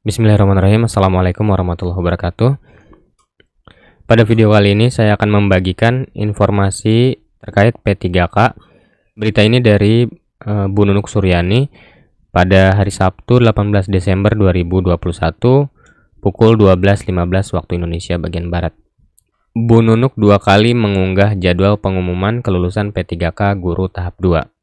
Bismillahirrahmanirrahim. Assalamualaikum warahmatullahi wabarakatuh. Pada video kali ini saya akan membagikan informasi terkait P3K. Berita ini dari Bu Nunuk Suryani pada hari Sabtu 18 Desember 2021 pukul 12.15 waktu Indonesia bagian Barat. Bu Nunuk 2 kali mengunggah jadwal pengumuman kelulusan P3K Guru Tahap 2.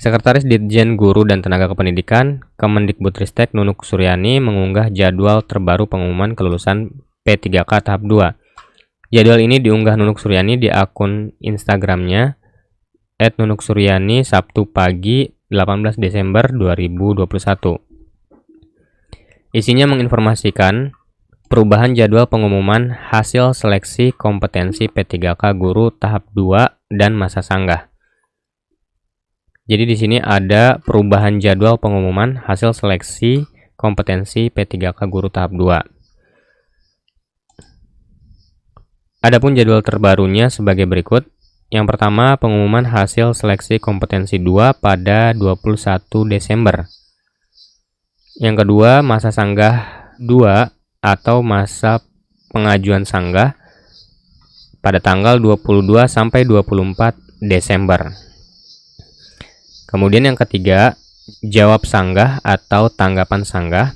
Sekretaris Ditjen Guru dan Tenaga Kependidikan Kemendikbudristek Nunuk Suryani mengunggah jadwal terbaru pengumuman kelulusan P3K Tahap 2. Jadwal ini diunggah Nunuk Suryani di akun Instagramnya @nunuksuryani Sabtu pagi 18 Desember 2021. Isinya menginformasikan perubahan jadwal pengumuman hasil seleksi kompetensi P3K Guru Tahap 2 dan masa sanggah. Jadi di sini ada perubahan jadwal pengumuman hasil seleksi kompetensi P3K Guru Tahap 2. Adapun jadwal terbarunya sebagai berikut. Yang pertama, pengumuman hasil seleksi kompetensi 2 pada 21 Desember. Yang kedua, masa sanggah 2 atau masa pengajuan sanggah pada tanggal 22 sampai 24 Desember. Kemudian yang ketiga, jawab sanggah atau tanggapan sanggah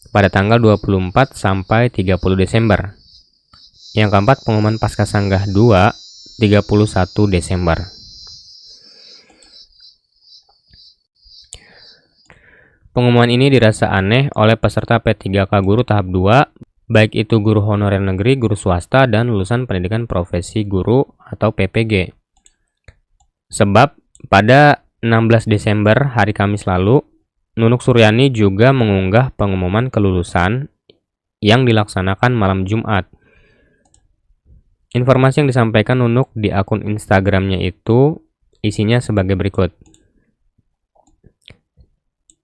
pada tanggal 24 sampai 30 Desember. Yang keempat, pengumuman pasca sanggah 2 31 Desember. Pengumuman ini dirasa aneh oleh peserta P3K Guru Tahap 2, baik itu guru honorer negeri, guru swasta, dan lulusan pendidikan profesi guru atau PPG. Sebab pada 16 Desember hari Kamis lalu, Nunuk Suryani juga mengunggah pengumuman kelulusan yang dilaksanakan malam Jumat. Informasi yang disampaikan Nunuk di akun Instagramnya itu isinya sebagai berikut.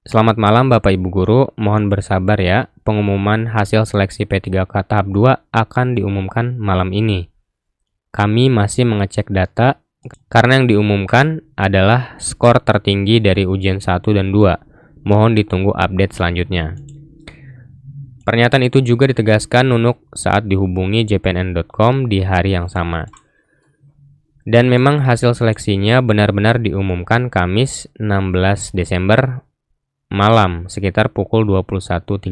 Selamat malam Bapak Ibu Guru, mohon bersabar ya, pengumuman hasil seleksi P3K Tahap 2 akan diumumkan malam ini. Kami masih mengecek data karena yang diumumkan adalah skor tertinggi dari ujian 1 dan 2. Mohon ditunggu update selanjutnya. Pernyataan itu juga ditegaskan Nunuk saat dihubungi jpnn.com di hari yang sama. Dan memang hasil seleksinya benar-benar diumumkan Kamis 16 Desember malam sekitar pukul 21.30.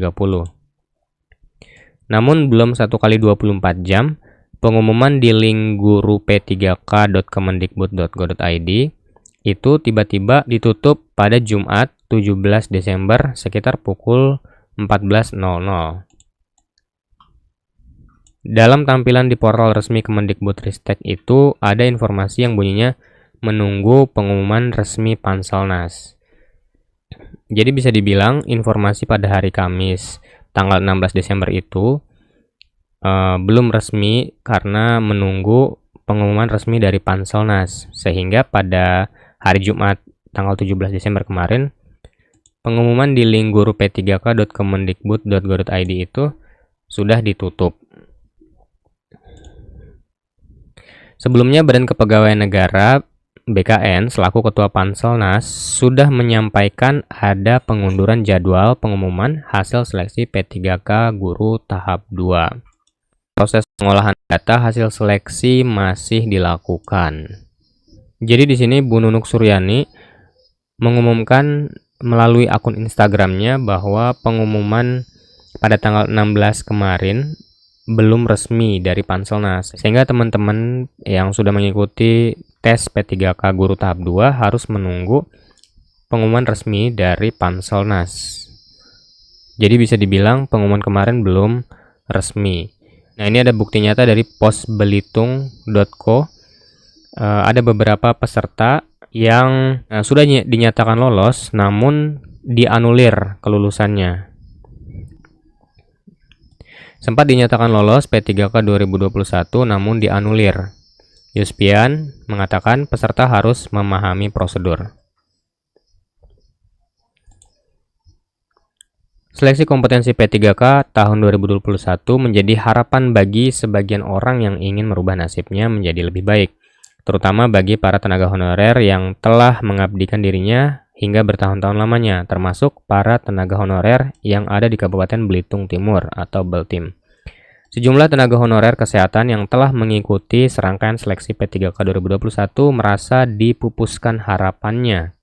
Namun belum 1 kali 24 jam, pengumuman di link gurup3k.kemendikbud.go.id itu tiba-tiba ditutup pada Jumat 17 Desember sekitar pukul 14.00. Dalam tampilan di portal resmi Kemendikbudristek itu ada informasi yang bunyinya menunggu pengumuman resmi Panselnas. Jadi bisa dibilang informasi pada hari Kamis tanggal 16 Desember itu belum resmi karena menunggu pengumuman resmi dari Panselnas, sehingga pada hari Jumat tanggal 17 Desember kemarin pengumuman di link gurup3k.kemendikbud.go.id itu sudah ditutup. Sebelumnya Badan Kepegawaian Negara BKN selaku Ketua Panselnas sudah menyampaikan ada pengunduran jadwal pengumuman hasil seleksi P3K Guru Tahap 2. Proses pengolahan data hasil seleksi masih dilakukan. Jadi di sini Bu Nunuk Suryani mengumumkan melalui akun Instagramnya bahwa pengumuman pada tanggal 16 kemarin belum resmi dari Panselnas. Sehingga teman-teman yang sudah mengikuti tes P3K Guru Tahap 2 harus menunggu pengumuman resmi dari Panselnas. Jadi bisa dibilang pengumuman kemarin belum resmi. Nah, ini ada bukti nyata dari posbelitung.co. Ada beberapa peserta yang sudah dinyatakan lolos namun dianulir kelulusannya. Sempat dinyatakan lolos P3K 2021 namun dianulir. Yuspian mengatakan peserta harus memahami prosedur. Seleksi kompetensi P3K tahun 2021 menjadi harapan bagi sebagian orang yang ingin merubah nasibnya menjadi lebih baik, terutama bagi para tenaga honorer yang telah mengabdikan dirinya hingga bertahun-tahun lamanya, termasuk para tenaga honorer yang ada di Kabupaten Belitung Timur atau Beltim. Sejumlah tenaga honorer kesehatan yang telah mengikuti serangkaian seleksi P3K 2021 merasa dipupuskan harapannya.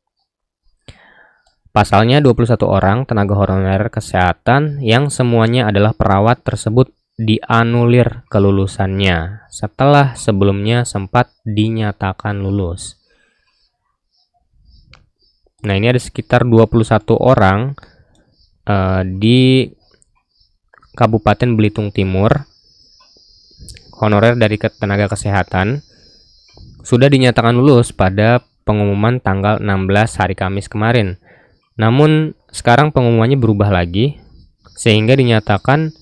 Pasalnya 21 orang tenaga honorer kesehatan yang semuanya adalah perawat tersebut dianulir kelulusannya setelah sebelumnya sempat dinyatakan lulus. Nah, ini ada sekitar 21 orang di Kabupaten Belitung Timur honorer dari tenaga kesehatan sudah dinyatakan lulus pada pengumuman tanggal 16 hari Kamis kemarin. Namun sekarang pengumumannya berubah lagi sehingga dinyatakan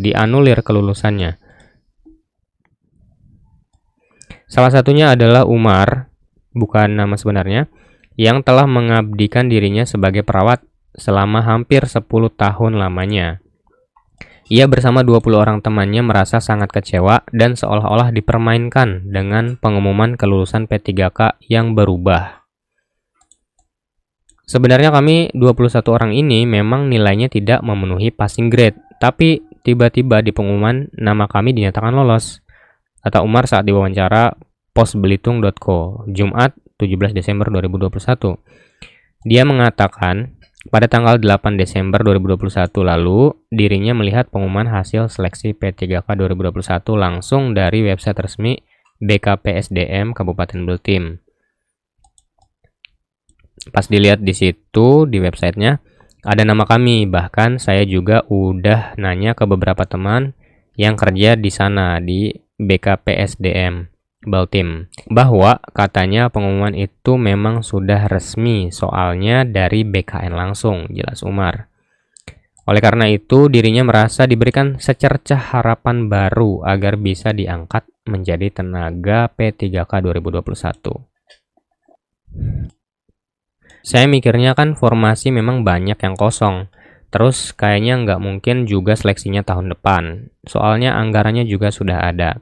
dianulir kelulusannya. Salah satunya adalah Umar, bukan nama sebenarnya, yang telah mengabdikan dirinya sebagai perawat selama hampir 10 tahun lamanya. Ia bersama 20 orang temannya merasa sangat kecewa dan seolah-olah dipermainkan dengan pengumuman kelulusan P3K yang berubah. Sebenarnya kami 21 orang ini memang nilainya tidak memenuhi passing grade, tapi tiba-tiba di pengumuman nama kami dinyatakan lolos, kata Umar saat diwawancara posbelitung.co, Jumat 17 Desember 2021. Dia mengatakan, pada tanggal 8 Desember 2021 lalu, dirinya melihat pengumuman hasil seleksi P3K 2021 langsung dari website resmi BKPSDM Kabupaten Beltim. Pas dilihat di situ, di websitenya, ada nama kami. Bahkan saya juga udah nanya ke beberapa teman yang kerja di sana, di BKPSDM Beltim, bahwa katanya pengumuman itu memang sudah resmi, soalnya dari BKN langsung, jelas Umar. Oleh karena itu, dirinya merasa diberikan secercah harapan baru agar bisa diangkat menjadi tenaga P3K 2021. Saya mikirnya kan formasi memang banyak yang kosong, terus kayaknya nggak mungkin juga seleksinya tahun depan, soalnya anggarannya juga sudah ada.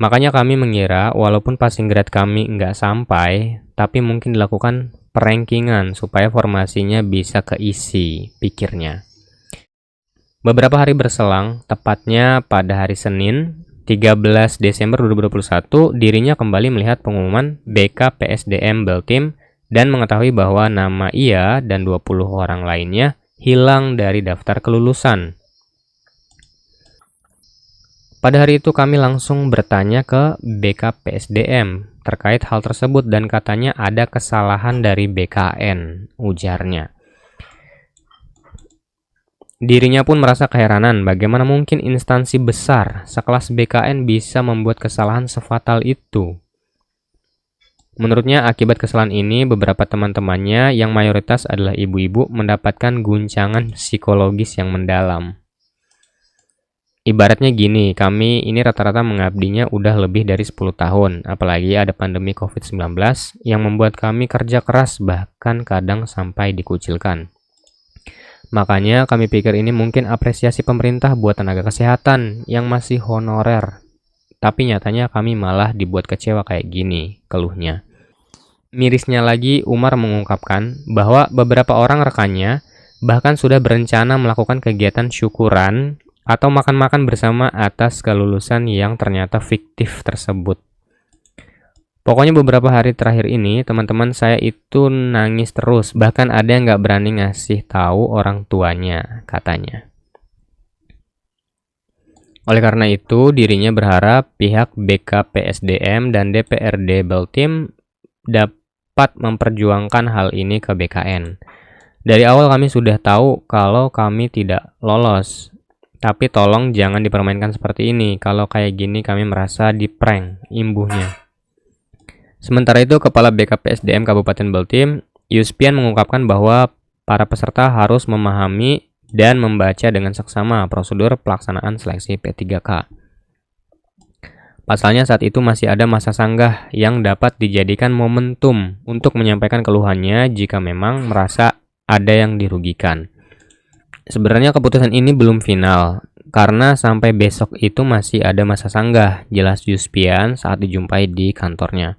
Makanya kami mengira walaupun passing grade kami nggak sampai, tapi mungkin dilakukan perankingan supaya formasinya bisa keisi, pikirnya. Beberapa hari berselang, tepatnya pada hari Senin, 13 Desember 2021, dirinya kembali melihat pengumuman BKPSDM Beltim dan mengetahui bahwa nama ia dan 20 orang lainnya hilang dari daftar kelulusan. Pada hari itu kami langsung bertanya ke BKPSDM terkait hal tersebut dan katanya ada kesalahan dari BKN, ujarnya. Dirinya pun merasa keheranan bagaimana mungkin instansi besar sekelas BKN bisa membuat kesalahan sefatal itu. Menurutnya akibat kesalahan ini beberapa teman-temannya yang mayoritas adalah ibu-ibu mendapatkan guncangan psikologis yang mendalam. Ibaratnya gini, kami ini rata-rata mengabdinya udah lebih dari 10 tahun, apalagi ada pandemi COVID-19 yang membuat kami kerja keras bahkan kadang sampai dikucilkan. Makanya kami pikir ini mungkin apresiasi pemerintah buat tenaga kesehatan yang masih honorer. Tapi nyatanya kami malah dibuat kecewa kayak gini, keluhnya. Mirisnya lagi, Umar mengungkapkan bahwa beberapa orang rekannya bahkan sudah berencana melakukan kegiatan syukuran atau makan-makan bersama atas kelulusan yang ternyata fiktif tersebut. Pokoknya beberapa hari terakhir ini, teman-teman saya itu nangis terus, bahkan ada yang nggak berani ngasih tahu orang tuanya, katanya. Oleh karena itu, dirinya berharap pihak BKPSDM dan DPRD Beltim dapat memperjuangkan hal ini ke BKN. Dari awal kami sudah tahu kalau kami tidak lolos. Tapi tolong jangan dipermainkan seperti ini. Kalau kayak gini kami merasa diprank, imbuhnya. Sementara itu, Kepala BKPSDM Kabupaten Beltim, Yuspian mengungkapkan bahwa para peserta harus memahami dan membaca dengan seksama prosedur pelaksanaan seleksi P3K. Pasalnya saat itu masih ada masa sanggah yang dapat dijadikan momentum untuk menyampaikan keluhannya jika memang merasa ada yang dirugikan. Sebenarnya keputusan ini belum final, karena sampai besok itu masih ada masa sanggah, jelas Yuspian saat dijumpai di kantornya.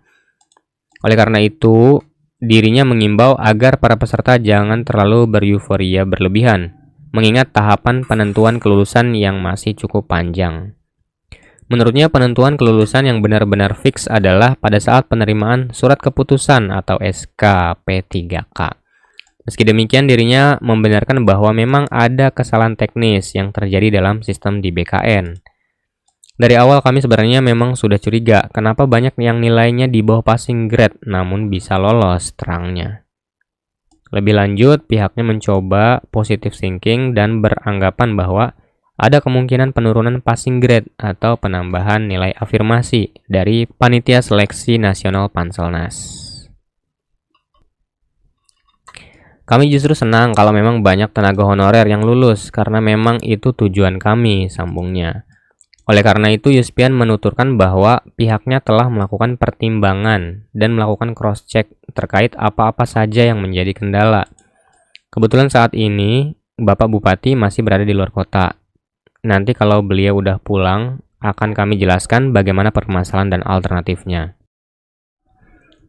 Oleh karena itu, dirinya mengimbau agar para peserta jangan terlalu beryuforia berlebihan, mengingat tahapan penentuan kelulusan yang masih cukup panjang. Menurutnya penentuan kelulusan yang benar-benar fix adalah pada saat penerimaan surat keputusan atau SK P3K. Meski demikian, dirinya membenarkan bahwa memang ada kesalahan teknis yang terjadi dalam sistem di BKN. Dari awal kami sebenarnya memang sudah curiga kenapa banyak yang nilainya di bawah passing grade namun bisa lolos, terangnya. Lebih lanjut, pihaknya mencoba positive thinking dan beranggapan bahwa ada kemungkinan penurunan passing grade atau penambahan nilai afirmasi dari Panitia Seleksi Nasional Panselnas. Kami justru senang kalau memang banyak tenaga honorer yang lulus karena memang itu tujuan kami, sambungnya. Oleh karena itu, Yuspian menuturkan bahwa pihaknya telah melakukan pertimbangan dan melakukan cross-check terkait apa-apa saja yang menjadi kendala. Kebetulan saat ini, Bapak Bupati masih berada di luar kota. Nanti kalau beliau udah pulang, akan kami jelaskan bagaimana permasalahan dan alternatifnya.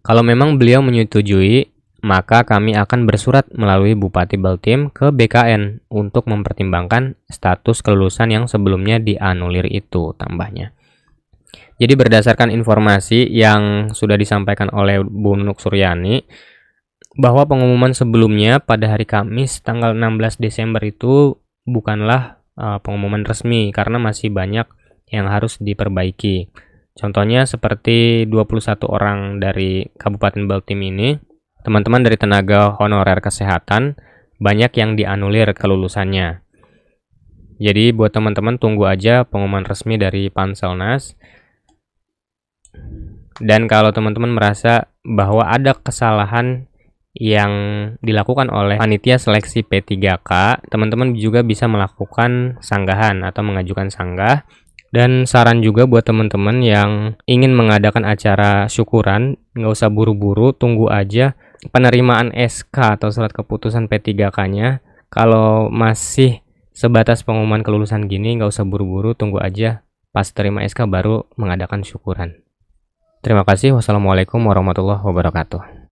Kalau memang beliau menyetujui, maka kami akan bersurat melalui Bupati Baltim ke BKN untuk mempertimbangkan status kelulusan yang sebelumnya dianulir itu, tambahnya. Jadi berdasarkan informasi yang sudah disampaikan oleh Bu Nuk Suryani, bahwa pengumuman sebelumnya pada hari Kamis tanggal 16 Desember itu bukanlah pengumuman resmi karena masih banyak yang harus diperbaiki. Contohnya seperti 21 orang dari Kabupaten Baltim ini, teman-teman dari tenaga honorer kesehatan, banyak yang dianulir kelulusannya. Jadi buat teman-teman tunggu aja pengumuman resmi dari Panselnas. Dan kalau teman-teman merasa bahwa ada kesalahan yang dilakukan oleh Panitia Seleksi P3K, teman-teman juga bisa melakukan sanggahan atau mengajukan sanggah. Dan saran juga buat teman-teman yang ingin mengadakan acara syukuran, nggak usah buru-buru, tunggu aja penerimaan SK atau surat keputusan P3K-nya. Kalau masih sebatas pengumuman kelulusan gini, nggak usah buru-buru, tunggu aja pas terima SK baru mengadakan syukuran. Terima kasih. Wassalamualaikum warahmatullahi wabarakatuh.